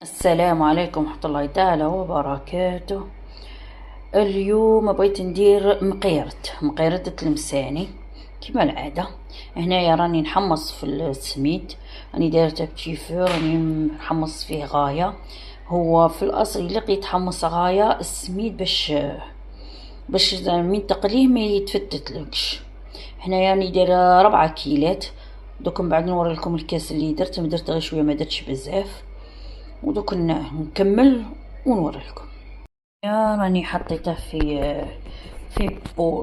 السلام عليكم ورحمة الله تعالى وبركاته. اليوم بغيت ندير مقيرة المساني كما العادة. هنايا راني نحمص في السميد، راني دايرته بتيفور، راني نحمص فيه غاية. هو في الاصل اللي يتحمص غاية السميد باش من تقليه ما يتفتتلكش. هنايا راني دايره 4 كيلات. دوك من بعد نوري لكم الكاس اللي درت غير شويه، ما درتش بزاف. ودوك نكمل ونوري لكم. راني حطيته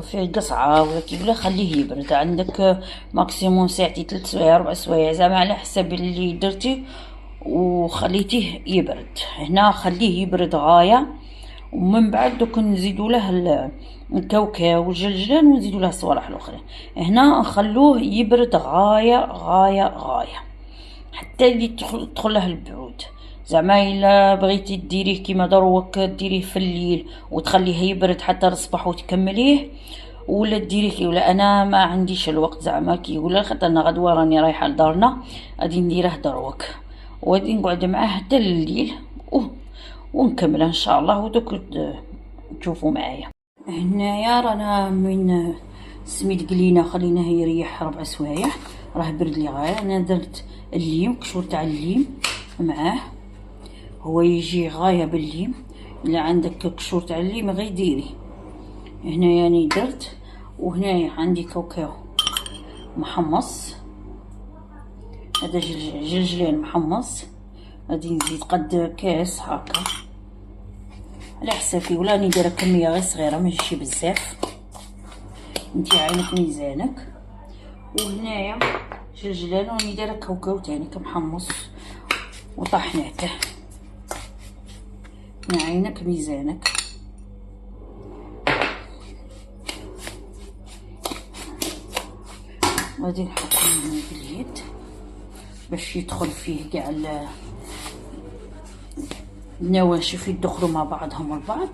في قصعه ولا ولا خليه يبرد. عندك ماكسيموم ساعتي 3 سوايع 4 سوايع زعما على حسب اللي درتي وخليتيه يبرد. هنا خليه يبرد غايه، ومن بعد دوك نزيدوا له الكاوكاو والجلجلان ونزيدوا له الصوالح الاخرين. هنا نخلوه يبرد غايه غايه غايه حتى اللي تدخل له البرود. زعما الا بغيتي ديريه كيما دروك ديريه في الليل وتخليه يبرد حتى الصباح وتكمليه، ولا ديريه ولا انا ما عنديش الوقت زعما كي ولا خاطر انا غدوه راني رايحه لدارنا غادي نديره دروك وغادي نقعد معاه حتى الليل ونكمل ان شاء الله. ودوك تشوفوا معايا. هنايا رانا من السميد قلينا خليناه يريح 4 سوايع، راه برد لي غايه. انا درت الليم، كشور تاع الليم معاه، هو يجي غايه بالليم. الا عندك كشور تاع الليم غير ديري. هنايا راني درت، وهنايا عندي كاوكاو محمص، هذا جلجلان محمص. غادي نزيد قد كاس هكا على حسابي، ولا راني دايره كميه غير صغيره ماشي بزاف، انتي عينك ميزانك. وهنايا جلجلان وراني دايره كاوكاو تاني كمحمص وطحناته، عينك ميزانك. غادي نحط باليد باش يدخل فيه كاع النواشف يدخلوا مع بعضهم البعض.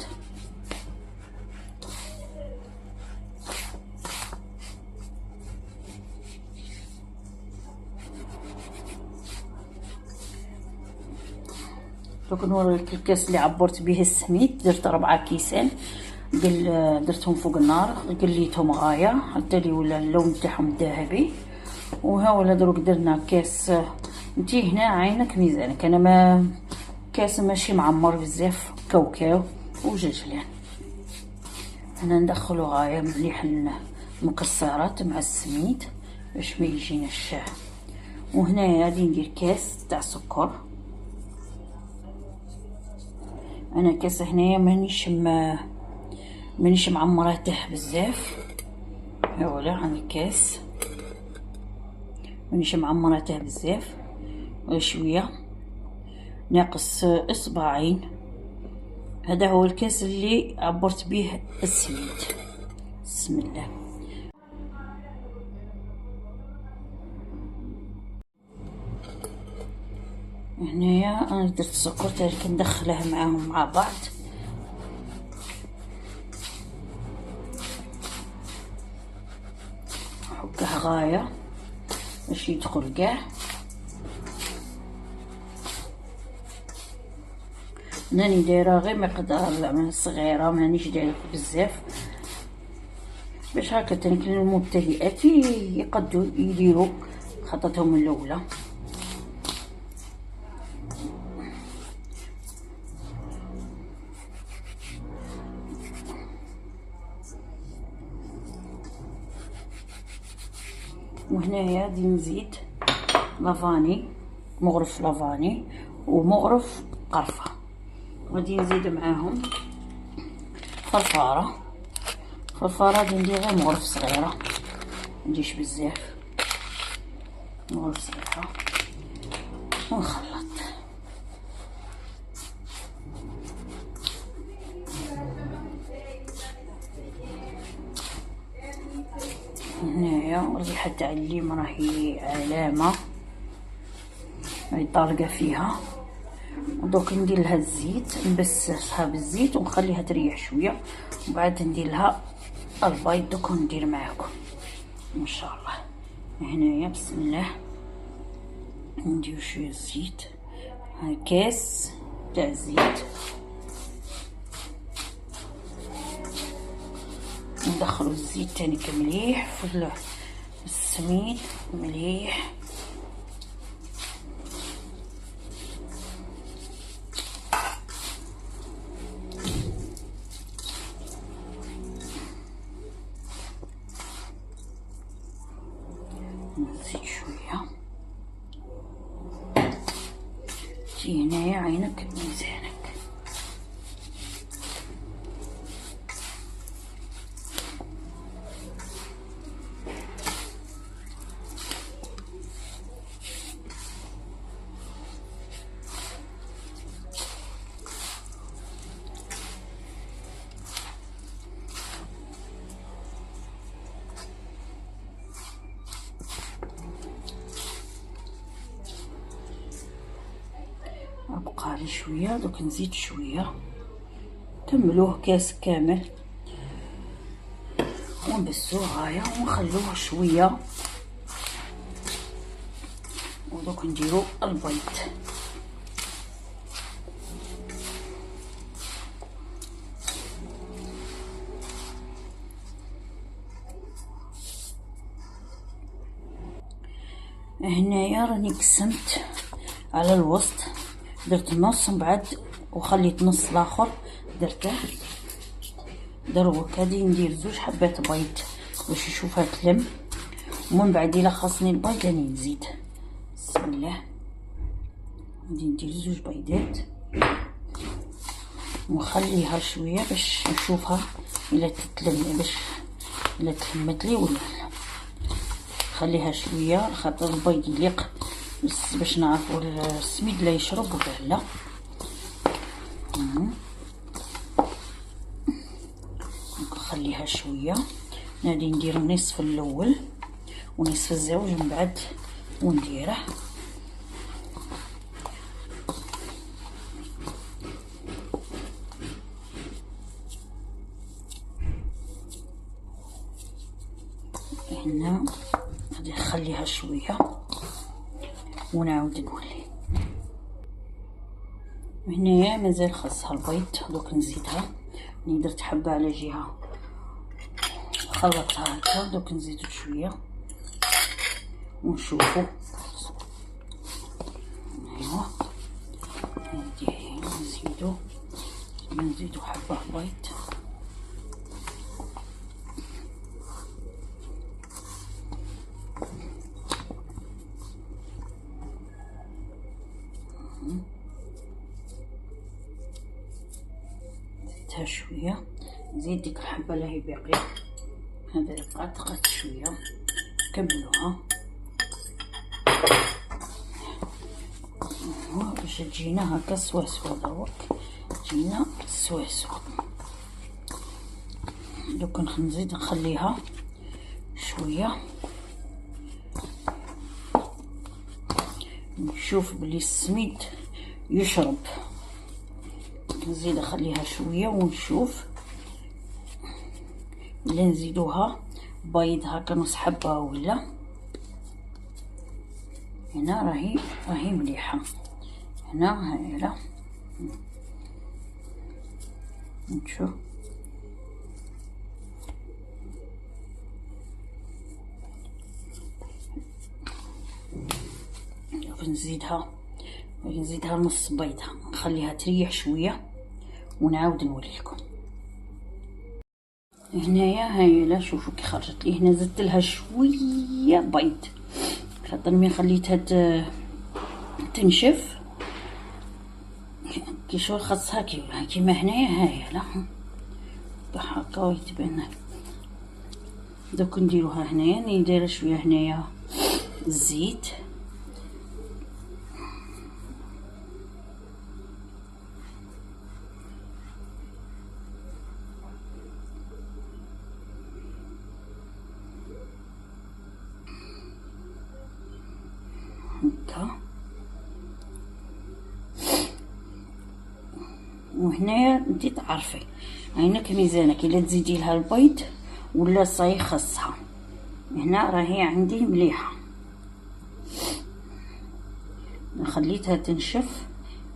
دوك نوريك الكاس اللي عبرت به السميد. درت 4 كيسان، درتهم فوق النار، قليتهم غايه حتى لي ولا اللون تاعهم ذهبي. وها ولا دروك درنا كاس. انتي هنا عينك ميزانك. انا ما كاس ماشي معمر بزاف كاوكاو وجلجلان. انا ندخلو غايه مليح المكسرات مع السميد باش ما يجيناش. وهنا غادي ندير كاس تاع سكر. انا كاس هنايا مانيش معمراته بزاف. هاولا عندي كاس مانيش معمراته بزاف، شويه ناقص اصبعين. هذا هو الكاس اللي عبرت به السميد. بسم الله. هنايا انا درت السكر تاعي كندخله معاهم مع بعض. نحكه غايه باش يدخل كاع. راني دايره غير مقدار زعما صغيره، مانيش دايره بزاف باش هكا تاني المبتدئات يقدروا يديروا خطتهم الاولى. وهنايا غادي نزيد لافاني، مغرف لافاني ومغرف قرفه. غادي نزيد معاهم فرفاره غادي ندير غير مغرف صغيره، منديرش بزاف، مغرف صغيره ونخلط. هنايا الريحه تاع الليم راهي علامه راهي طارقه فيها. ودوك ندير لها الزيت، نبسسها بالزيت ونخليها تريح شويه، وبعد ندير لها البيض. دوك ندير معاكم ان شاء الله. هنايا بسم الله ندير شويه الزيت، كاس تاع الزيت. ندخلو الزيت تاني مليح في السميد مليح. نزيد شويه. تجي هنايا عينك ميزانك. ابقى لي شويه. دوك نزيد شويه. كملوه كاس كامل ونبسوه هايا ونخلوه شويه. ودوك نديرو البيض. هنايا راني قسمت على الوسط، درت نص من بعد وخليت نص الاخر درته. دروك هادي ندير 2 حبات بيض باش نشوفها تلم، ومن بعد الا خاصني البيض راني نزيد. بسم الله. غادي ندير 2 بيضات ونخليها شويه باش نشوفها الا تتلم، باش الا تلمت لي ولا لا. خليها شويه خاطر البيض يليق باش نعرفوا السميد لا يشرب ولا لا. نخليها شويه. غادي ندير نصف الاول ونصف الزوج من بعد ونديره. هنا غادي نخليها شويه ونعاود نولي. هنايا مازال خاصها البيض. دوك نزيدها. راني درت حبه على جهه خلطتها هكا. دوك نزيدو شويه ونشوفو. ايوا هادي نزيدو حبه بيض. زيدها شويه. نزيد ديك الحبه اللي هي باقيه. هذا بقات شويه. كملوها باش تجينا هكا سواسوا. دروك تجينا سواسوا. دوك نزيد نخليها شويه نشوف بلي السميد يشرب. نزيد نخليها شويه ونشوف اللي نزيدوها بيض هكا نص حبه ولا. هنا راهي مليحه. هنا هايله. نشوف نزيدها نص بيضه. نخليها تريح شويه ونعاود نوريكم. هنايا هايله. شوفوا كي خرجت لي. هنا زدت لها شويه بيض خاطر ملي خليتها تنشف كي شغل خاصها كيما هنايا هايله هكا ويتبان. دوك نديروها هنايا. راني دايره شويه هنايا الزيت. هكا. وهنايا انتي تعرفي عينك ميزانك الا تزيدي لها البيض ولا صاي خاصها. هنا راهي عندي مليحه. خليتها تنشف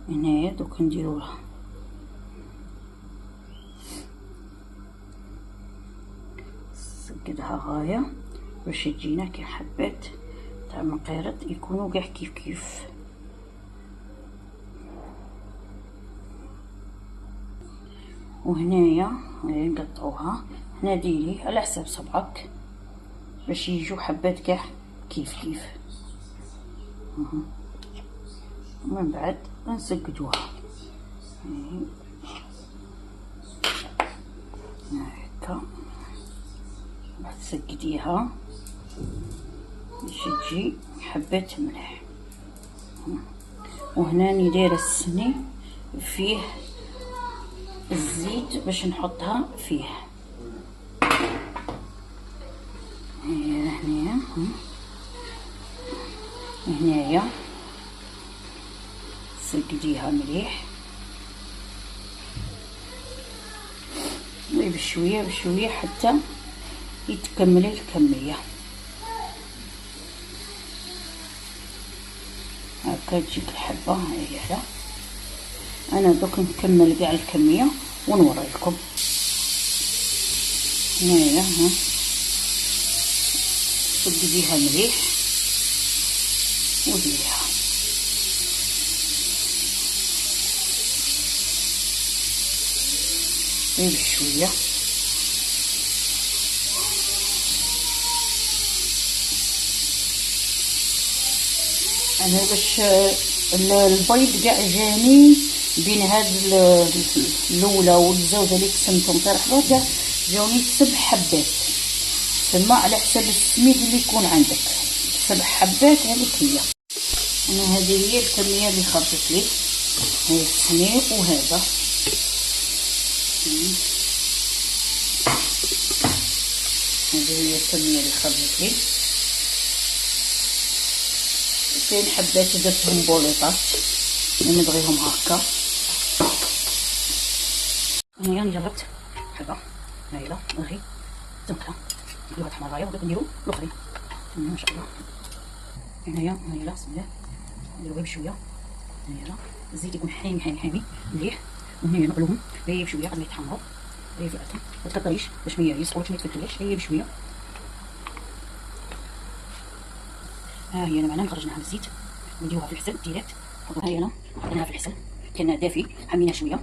هنايا دوك نديروها نسقدها غايه باش تجينا كي حبات تاع مقيرط يكونوا كاع كيف كيف. وهنايا نقطعوها هنا ديري على حساب صبعك باش يجوا حبات كاع كيف كيف. ومن بعد نسقدوها هكا، بعد تسقديها باش تجي حبات ملح. وهنا راني دايره السني فيه الزيت باش نحطها فيه. هنايا سقديها مليح بشويه بشويه حتى يتكمل الكميه. هكا تجيك الحبه. هيا انا دوك نكمل كاع الكميه ونوري لكم. هنايا سقديها مليح وديريها غير بشويه. انا باش البيض كاع جاني بين هاد الاولى والزوجه اللي قسمتهم طرحوا كاع جاوني 7 حبات، تما على حساب السميد اللي يكون عندك 7 حبات هذيك هي. انا هذه هي الكميه اللي خرجت لي، هي السميد وهذا هذه هي الكميه اللي خرجت لي. كاين حبات درتهم بوليطات نبغيهم هكا. انا جربت حبه هايله نغي تنقله نديروها تحمر غايه ودوك نديرو الاخرين ما شاء الله. هنايا هايله بسم الله نديرو غير بشويه. هايله الزيت يكون حامي حامي حامي مليح. وهنايا نقلوهم غير بشويه قبل ما يتحمروا غير فلاتهم ما تكتريش باش ما يسقطوش ما يتفتلوش غير بشويه. ها هي معنا خرجناها من الزيت ونديروها في الحسل ديريكت. هاي انا حطيناها في الحسل كان دافي حميناه شويه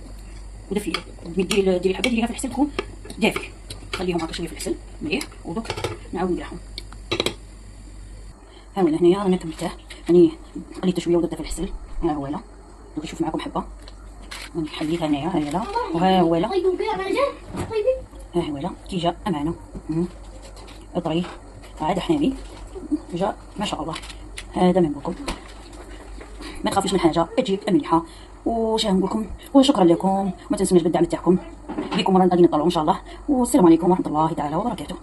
ودافي. ديري الحبه ديريها في الحسل تكون دافي خليهم هكا شويه في الحسل مليح ودوك نعاود نديرهم. ها هو هنايا رانا كملتاه راني قليته شويه ودرته في الحسل. ها هو لا دوك نشوف معكم حبه راني حليتها هنايا. ها لا وها هو لا ها هو لا كي جا امانه اطري عاد حامي جا ما شاء الله. هذا من بكم ما تخافيش من حاجه تجيك مليحه. وش نقول لكم وشكرا لكم ما تنسونيش بالدعم تاعكم بكم غادي نطلعوا ان شاء الله. والسلام عليكم ورحمه الله تعالى وبركاته.